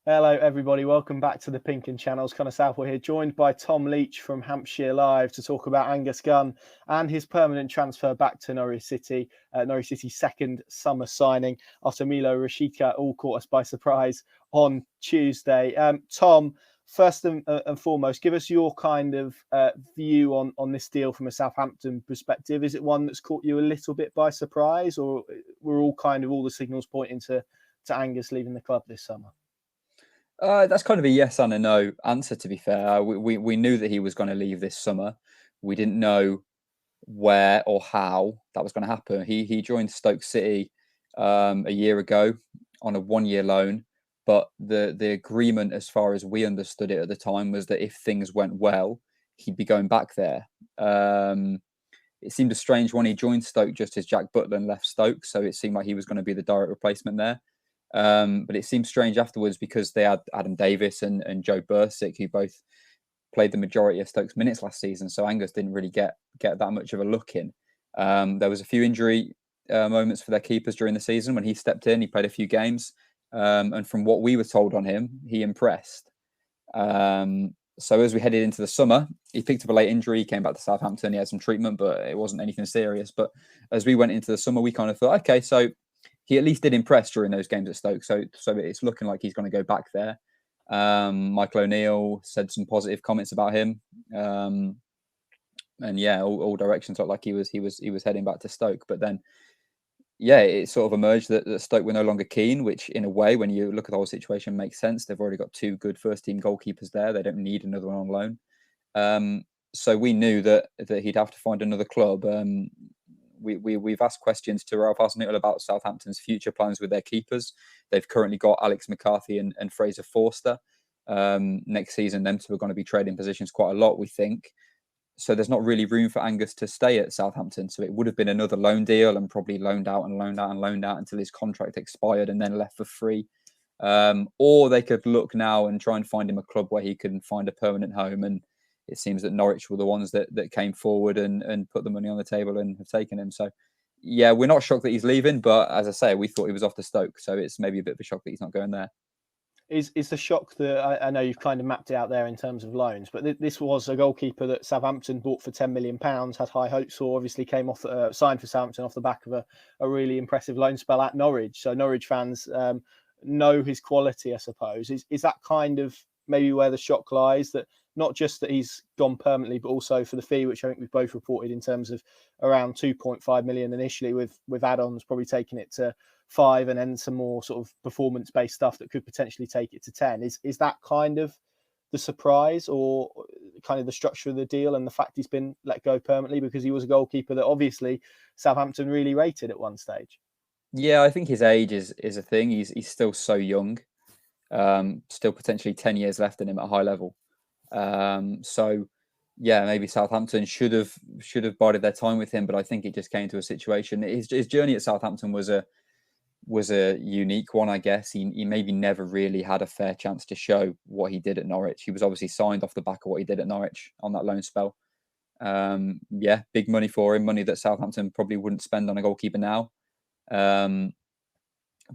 Hello, everybody. Welcome back to the Pink Un channels. Connor Southwell here, joined by Tom Leach from HampshireLive to talk about Angus Gunn and his permanent transfer back to Norwich City. Norwich City's second summer signing after Milo Rashica all caught us by surprise on Tuesday. Tom, first and foremost, give us your kind of view on this deal from a Southampton perspective. Is it one that's caught you a little bit by surprise, or were all the signals pointing to Angus leaving the club this summer? That's kind of a yes and a no answer, to be fair. We knew that he was going to leave this summer. We didn't know where or how that was going to happen. He joined Stoke City a year ago on a 1-year loan, but the agreement, as far as we understood it at the time, was that if things went well, he'd be going back there. It seemed a strange one. He joined Stoke just as Jack Butland left Stoke, so it seemed like he was going to be the direct replacement there. But it seemed strange afterwards because they had Adam Davis and Joe Bursick, who both played the majority of Stoke's minutes last season. So Angus didn't really get that much of a look in. There was a few injury moments for their keepers during the season. When he stepped in, he played a few games. And from what we were told on him, he impressed. So as we headed into the summer, he picked up a late injury. He came back to Southampton. He had some treatment, but it wasn't anything serious. But as we went into the summer, we kind of thought, okay, so he at least did impress during those games at Stoke. So it's looking like he's going to go back there. Michael O'Neill said some positive comments about him. And yeah, all directions looked like he was heading back to Stoke. But then, yeah, it sort of emerged that Stoke were no longer keen, which in a way, when you look at the whole situation, makes sense. They've already got 2 good first-team goalkeepers there. They don't need another one on loan. So we knew that he'd have to find another club. We've asked questions to Ralph Hasenhüttl about Southampton's future plans with their keepers. They've currently got Alex McCarthy and Fraser Forster. Next season, them two are going to be trading positions quite a lot, we think. So there's not really room for Angus to stay at Southampton. So it would have been another loan deal and probably loaned out until his contract expired and then left for free. Or they could look now and try and find him a club where he can find a permanent home. And it seems that Norwich were the ones that came forward and put the money on the table and have taken him. So, yeah, we're not shocked that he's leaving. But as I say, we thought he was off to Stoke. So it's maybe a bit of a shock that he's not going there. Is the shock that I know you've kind of mapped it out there in terms of loans, but this was a goalkeeper that Southampton bought for £10 million, had high hopes for, obviously came off, signed for Southampton off the back of a really impressive loan spell at Norwich. So Norwich fans know his quality, I suppose. Is that kind of maybe where the shock lies, that not just that he's gone permanently, but also for the fee, which I think we've both reported in terms of around 2.5 million initially, with add-ons probably taking it to 5, and then some more sort of performance-based stuff that could potentially take it to 10. Is that kind of the surprise, or kind of the structure of the deal and the fact he's been let go permanently, because he was a goalkeeper that obviously Southampton really rated at one stage? Yeah, I think his age is a thing. He's still so young. Still potentially 10 years left in him at a high level. So yeah, maybe Southampton should have bided their time with him, but I think it just came to a situation. His journey at Southampton was a unique one, I guess. He maybe never really had a fair chance to show what he did at Norwich. He was obviously signed off the back of what he did at Norwich on that loan spell. Yeah, big money for him, money that Southampton probably wouldn't spend on a goalkeeper now.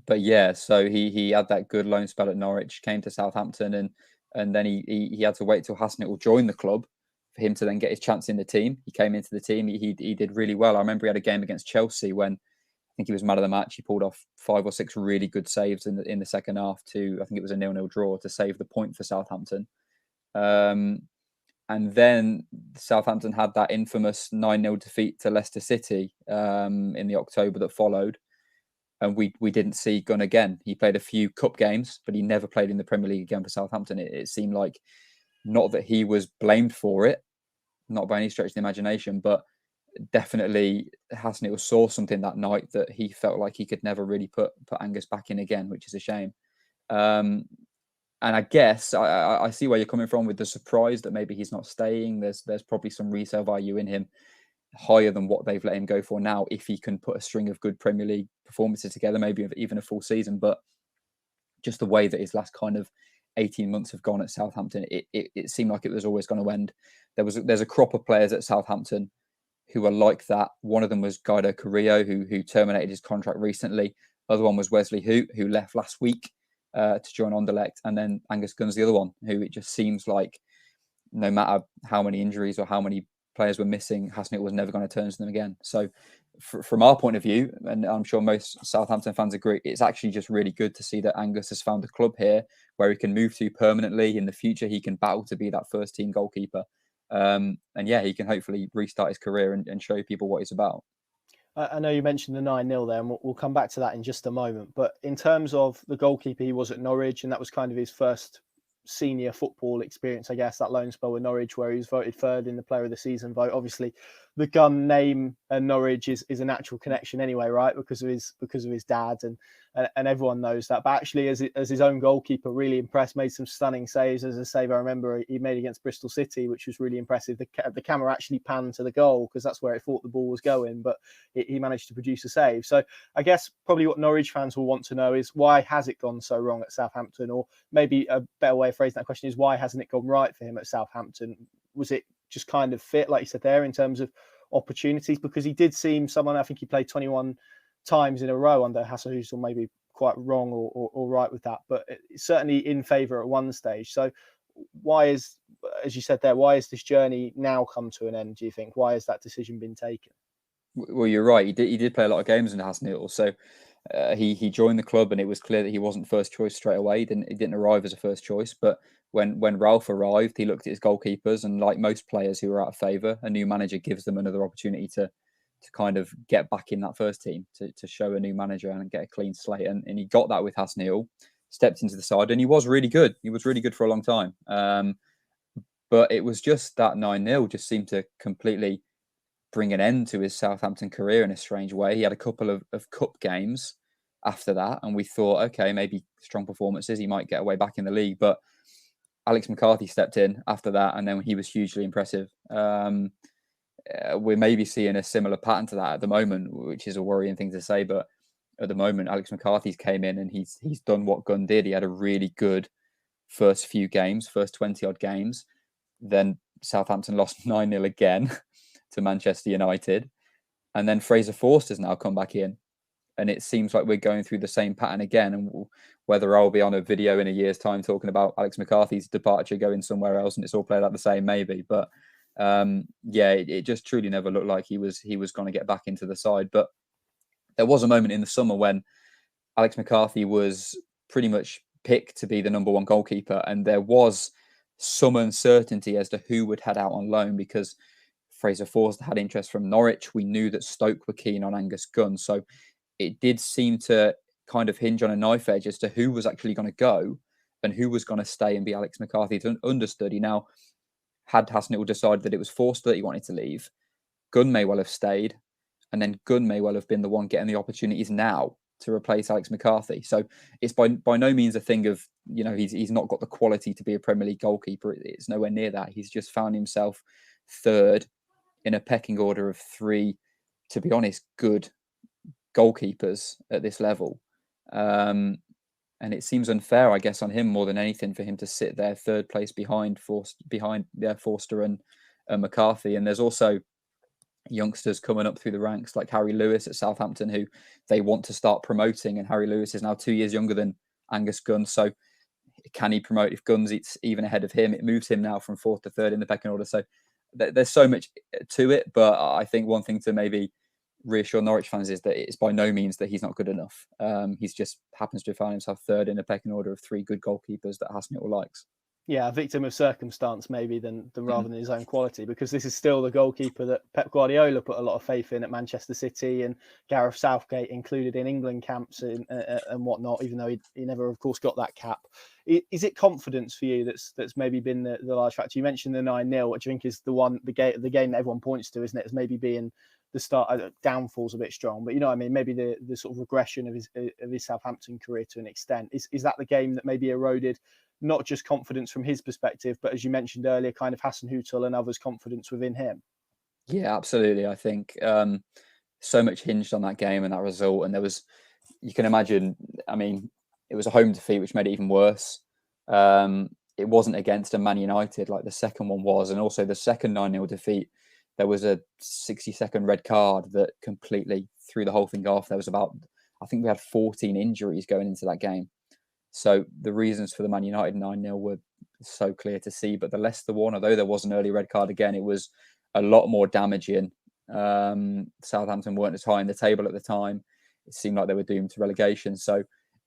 But yeah, so he had that good loan spell at Norwich, came to Southampton, and then he had to wait till Hasenhüttl joined the club for him to then get his chance in the team. He came into the team. He did really well. I remember he had a game against Chelsea when I think he was man of the match. He pulled off 5 or 6 really good saves in the second half to, I think it was a 0-0 draw, to save the point for Southampton. And then Southampton had that infamous 9-0 defeat to Leicester City in the October that followed. And we didn't see Gunn again. He played a few cup games, but he never played in the Premier League again for Southampton. It seemed like, not that he was blamed for it, not by any stretch of the imagination, but definitely Hasenhüttl saw something that night that he felt like he could never really put Angus back in again, which is a shame. And I guess I see where you're coming from with the surprise that maybe he's not staying. There's probably some resale value in him higher than what they've let him go for now, if he can put a string of good Premier League performances together, maybe even a full season. But just the way that his last kind of 18 months have gone at Southampton, it seemed like it was always going to end. There's a crop of players at Southampton who are like that. One of them was Guido Carrillo, who terminated his contract recently. The other one was Wesley Hoot, who left last week. to join Anderlecht, and then Angus Gunn's the other one, who it just seems like no matter how many injuries or how many players were missing, Hasenhüttl was never going to turn to them again. So from our point of view, and I'm sure most Southampton fans agree, it's actually just really good to see that Angus has found a club here where he can move to permanently. In the future, he can battle to be that first team goalkeeper. And yeah, he can hopefully restart his career and show people what he's about. I know you mentioned the 9-0 there, and we'll come back to that in just a moment. But in terms of the goalkeeper, he was at Norwich, and that was kind of his first senior football experience, I guess, that loan spell with Norwich, where he was voted third in the Player of the Season vote. Obviously, the Gunn name and Norwich is a natural connection anyway, right? Because of his dad, and everyone knows that. But actually, as his own goalkeeper, really impressed. Made some stunning saves. As a save I remember he made against Bristol City, which was really impressive. The camera actually panned to the goal because that's where it thought the ball was going, but he managed to produce a save. So I guess probably what Norwich fans will want to know is, why has it gone so wrong at Southampton? Or maybe a better way of phrasing that question is, why hasn't it gone right for him at Southampton? Was it just kind of fit, like you said there, in terms of opportunities? Because he did seem someone, I think he played 21 times in a row under Hasenhüttl, maybe quite wrong or right with that, but certainly in favour at one stage. So why is, as you said there, why is this journey now come to an end, do you think? Why has that decision been taken? Well, you're right. He did play a lot of games in Hasenhüttl, so he joined the club, and it was clear that he wasn't first choice straight away. He didn't arrive as a first choice, but when Ralph arrived, he looked at his goalkeepers, and like most players who are out of favour, a new manager gives them another opportunity to kind of get back in that first team, to show a new manager and get a clean slate. And he got that with Hasenhüttl, stepped into the side, and he was really good. He was really good for a long time. But it was just that 9-0 just seemed to completely bring an end to his Southampton career in a strange way. He had a couple of cup games after that, and we thought, okay, maybe strong performances, he might get away back in the league. But Alex McCarthy stepped in after that, and then he was hugely impressive. We're maybe seeing a similar pattern to that at the moment, which is a worrying thing to say. But at the moment, Alex McCarthy's came in and he's done what Gunn did. He had a really good first few games, first 20 odd games. Then Southampton lost 9-0 again to Manchester United. And then Fraser Forster's now come back in. And it seems like we're going through the same pattern again. And whether I'll be on a video in a year's time talking about Alex McCarthy's departure going somewhere else and it's all played out the same, maybe. But it just truly never looked like he was going to get back into the side. But there was a moment in the summer when Alex McCarthy was pretty much picked to be the number one goalkeeper, and there was some uncertainty as to who would head out on loan, because Fraser Forster had interest from Norwich. We knew that Stoke were keen on Angus Gunn, so it did seem to kind of hinge on a knife edge as to who was actually going to go and who was going to stay and be Alex McCarthy's understudy. Now, had Hasenhüttl decided that it was Forster that he wanted to leave, Gunn may well have stayed, and then Gunn may well have been the one getting the opportunities now to replace Alex McCarthy. So it's by no means a thing of, he's not got the quality to be a Premier League goalkeeper. It's nowhere near that. He's just found himself third in a pecking order of three, to be honest, good goalkeepers at this level. And it seems unfair, I guess, on him more than anything for him to sit there third place behind Forster and McCarthy. And there's also youngsters coming up through the ranks like Harry Lewis at Southampton, who they want to start promoting. And Harry Lewis is now 2 years younger than Angus Gunn. So can he promote if Gunn's even ahead of him? It moves him now from fourth to third in the pecking order. So there's so much to it. But I think one thing to maybe reassure Norwich fans is that it's by no means that he's not good enough. He's just happens to have found himself third in a pecking order of three good goalkeepers that Hasenhüttl likes. Yeah, a victim of circumstance maybe than rather than his own quality, because this is still the goalkeeper that Pep Guardiola put a lot of faith in at Manchester City, and Gareth Southgate included in England camps and whatnot, even though he never, of course, got that cap. Is it confidence for you that's maybe been the large factor? You mentioned the 9-0, which I think is the game that everyone points to, isn't it, as maybe being the start. Downfall's a bit strong, but maybe the sort of regression of his Southampton career to an extent. Is that the game that maybe eroded not just confidence from his perspective, but as you mentioned earlier, kind of Hasenhüttl and others' confidence within him? Yeah, absolutely. I think so much hinged on that game and that result. And you can imagine, it was a home defeat, which made it even worse. It wasn't against a Man United like the second one was. And also the second 9-0 defeat, there was a 60-second red card that completely threw the whole thing off. I think we had 14 injuries going into that game. So the reasons for the Man United 9-0 were so clear to see. But the Leicester one, although there was an early red card again, it was a lot more damaging. Southampton weren't as high in the table at the time. It seemed like they were doomed to relegation. So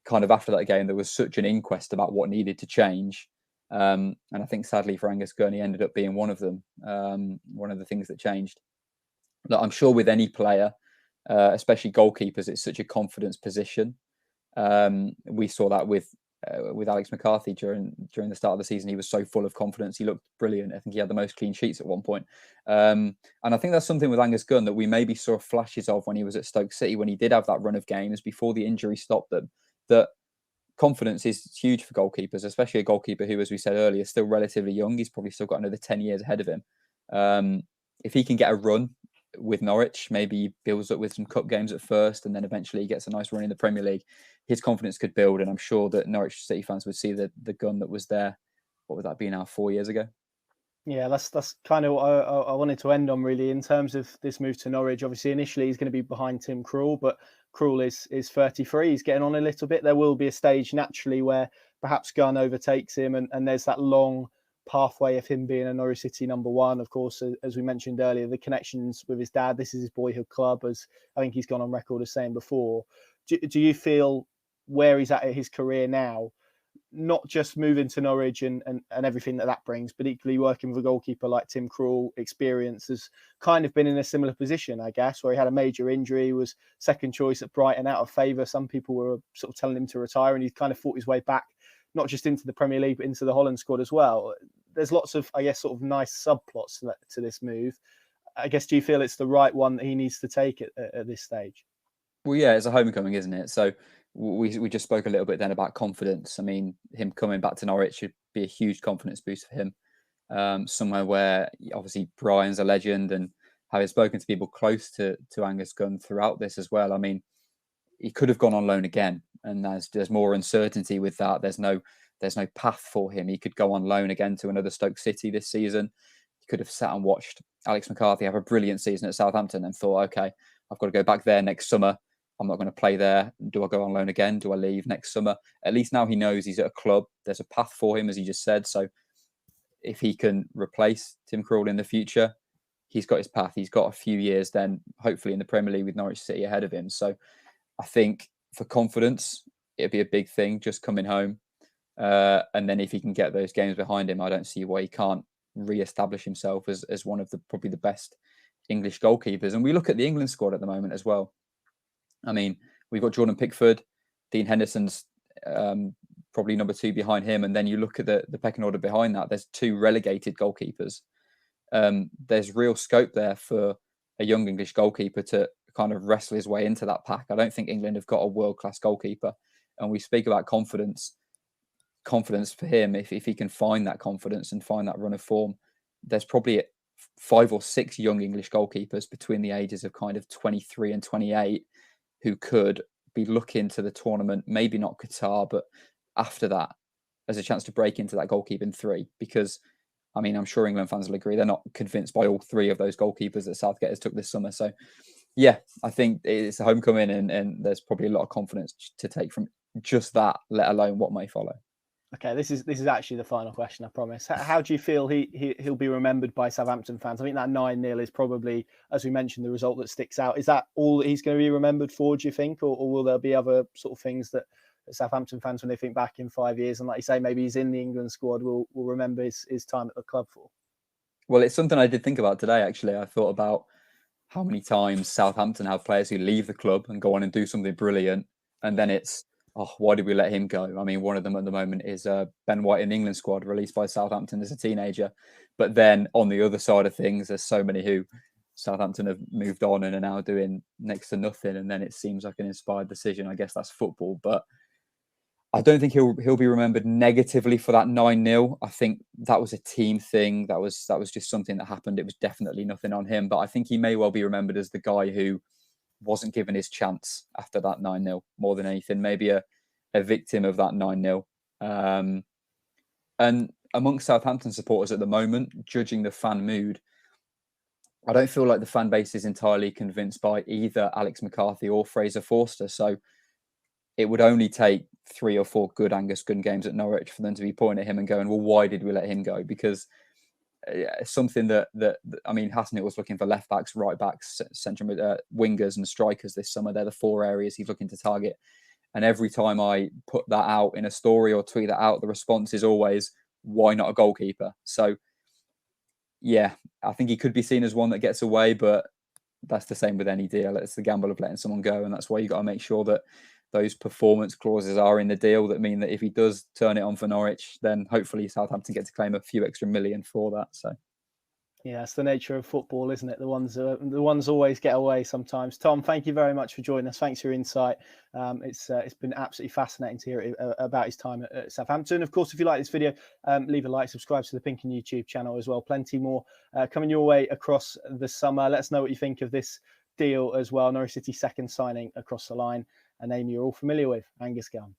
kind of after that game, there was such an inquest about what needed to change. And I think sadly for Angus Gunn, he ended up being one of them, one of the things that changed. Look, I'm sure with any player, especially goalkeepers, it's such a confidence position. We saw that with Alex McCarthy during the start of the season. He was so full of confidence. He looked brilliant. I think he had the most clean sheets at one point. And I think that's something with Angus Gunn that we maybe saw flashes of when he was at Stoke City, when he did have that run of games before the injury stopped them, that confidence is huge for goalkeepers, especially a goalkeeper who, as we said earlier, is still relatively young. He's probably still got another 10 years ahead of him. If he can get a run with Norwich, maybe he builds up with some cup games at first and then eventually he gets a nice run in the Premier League, his confidence could build. And I'm sure that Norwich City fans would see the Gun that was there. What would that be now, 4 years ago? Yeah, that's kind of what I wanted to end on, really, in terms of this move to Norwich. Obviously, initially he's going to be behind Tim Krul, but Krul is 33. He's getting on a little bit. There will be a stage naturally where perhaps Gunn overtakes him, and there's that long pathway of him being a Norwich City number one. Of course, as we mentioned earlier, the connections with his dad. This is his boyhood club, as I think he's gone on record as saying before. Do you feel where he's at his career now, not just moving to Norwich and everything that brings, but equally working with a goalkeeper like Tim Krul, experience, has kind of been in a similar position, I guess, where he had a major injury, was second choice at Brighton, out of favour. Some people were sort of telling him to retire, and he kind of fought his way back, not just into the Premier League, but into the Holland squad as well. There's lots of, I guess, sort of nice subplots to this move. I guess, do you feel it's the right one that he needs to take at this stage? Well, yeah, it's a homecoming, isn't it? So we just spoke a little bit then about confidence. I mean, him coming back to Norwich should be a huge confidence boost for him. Somewhere where obviously Brian's a legend, and having spoken to people close to Angus Gunn throughout this as well. I mean, he could have gone on loan again, and there's more uncertainty with that. There's no path for him. He could go on loan again to another Stoke City this season. He could have sat and watched Alex McCarthy have a brilliant season at Southampton and thought, okay, I've got to go back there next summer. I'm not going to play there. Do I go on loan again? Do I leave next summer? At least now he knows he's at a club. There's a path for him, as he just said. So if he can replace Tim Krul in the future, he's got his path. He's got a few years then, hopefully in the Premier League with Norwich City ahead of him. So I think for confidence, it'd be a big thing just coming home. And then if he can get those games behind him, I don't see why he can't re-establish himself as one of probably the best English goalkeepers. And we look at the England squad at the moment as well. I mean, we've got Jordan Pickford, Dean Henderson's probably number two behind him. And then you look at the pecking order behind that, there's two relegated goalkeepers. There's real scope there for a young English goalkeeper to kind of wrestle his way into that pack. I don't think England have got a world-class goalkeeper. And we speak about confidence for him, if he can find that confidence and find that run of form, there's probably 5 or 6 young English goalkeepers between the ages of kind of 23 and 28 who could be looking to the tournament, maybe not Qatar, but after that, as a chance to break into that goalkeeping three. Because, I mean, I'm sure England fans will agree, they're not convinced by all 3 of those goalkeepers that Southgate has took this summer. So, yeah, I think it's a homecoming, and there's probably a lot of confidence to take from just that, let alone what may follow. Okay, this is actually the final question, I promise. How do you feel he'll be remembered by Southampton fans? I think that 9-0 is probably, as we mentioned, the result that sticks out. Is that all that he's going to be remembered for, do you think? Or will there be other sort of things that Southampton fans, when they think back in 5 years, and like you say, maybe he's in the England squad, will remember his time at the club for? Well, it's something I did think about today, actually. I thought about how many times Southampton have players who leave the club and go on and do something brilliant. And then it's, oh, why did we let him go? I mean, one of them at the moment is Ben White in the England squad, released by Southampton as a teenager. But then on the other side of things, there's so many who Southampton have moved on and are now doing next to nothing. And then it seems like an inspired decision. I guess that's football. But I don't think he'll be remembered negatively for that 9-0. I think that was a team thing. That was just something that happened. It was definitely nothing on him. But I think he may well be remembered as the guy who wasn't given his chance after that 9-0 more than anything. Maybe a victim of that 9-0. And amongst Southampton supporters at the moment, judging the fan mood, I don't feel like the fan base is entirely convinced by either Alex McCarthy or Fraser Forster. So it would only take 3 or 4 good Angus Gunn games at Norwich for them to be pointing at him and going, well, why did we let him go? Because something that I mean, Hasenhüttl was looking for left backs, right backs, central wingers and strikers this summer. They're the 4 areas he's looking to target. And every time I put that out in a story or tweet that out, the response is always, why not a goalkeeper? So, yeah, I think he could be seen as one that gets away, but that's the same with any deal. It's the gamble of letting someone go. And that's why you got to make sure that those performance clauses are in the deal that mean that if he does turn it on for Norwich, then hopefully Southampton get to claim a few extra million for that. So, yeah, it's the nature of football, isn't it? The ones always get away sometimes. Tom, thank you very much for joining us. Thanks for your insight. It's been absolutely fascinating to hear about his time at Southampton. Of course, if you like this video, leave a like, subscribe to the Pink Un YouTube channel as well. Plenty more coming your way across the summer. Let us know what you think of this deal as well. Norwich City second signing across the line, a name you're all familiar with, Angus Gunn.